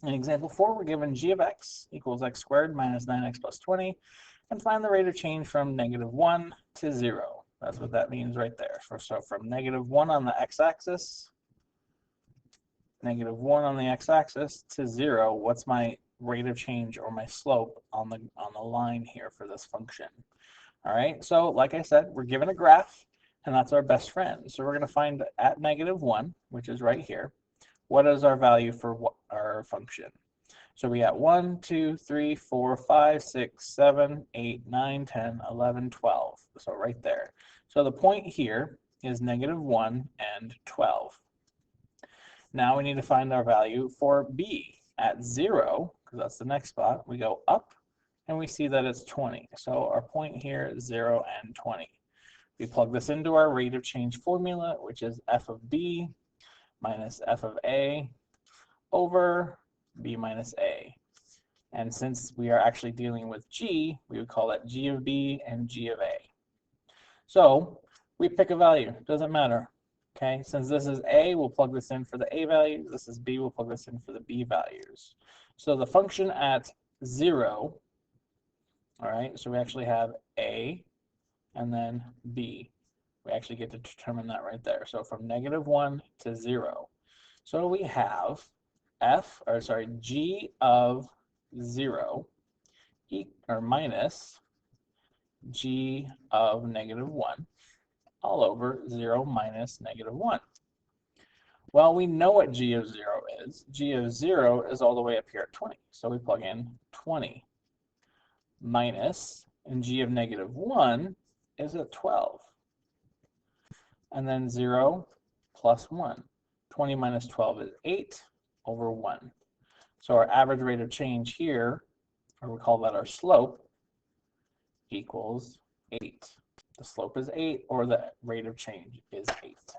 In example 4, we're given g of x equals x squared minus 9x plus 20, and find the rate of change from -1 to 0. That's what that means right there. So from -1 on the x-axis, -1 on the x-axis to 0, what's my rate of change or my slope on the line here for this function? All right, so like I said, we're given a graph, and that's our best friend. So we're going to find at -1, which is right here, what is our value for our function? So we got 1, 2, 3, 4, 5, 6, 7, 8, 9, 10, 11, 12. So right there. So the point here is -1 and 12. Now we need to find our value for b at 0, because that's the next spot. We go up, and we see that it's 20. So our point here is 0 and 20. We plug this into our rate of change formula, which is f of b minus f of a over b minus a. And since we are actually dealing with g, we would call that g of b and g of a. So we pick a value. Doesn't matter. Okay, since this is a, we'll plug this in for the a values. This is b, we'll plug this in for the b values. So the function at 0, all right, so we actually have a and then b. We actually get to determine that right there. So from -1 to 0. So we have g of 0 minus g of -1 all over 0 minus -1. Well, we know what g of 0 is. G of 0 is all the way up here at 20. So we plug in 20 minus, and g of -1 is at 12. And then 0 plus 1. 20 minus 12 is 8 over 1. So our average rate of change here, or we call that our slope, equals 8. The slope is 8, or the rate of change is 8.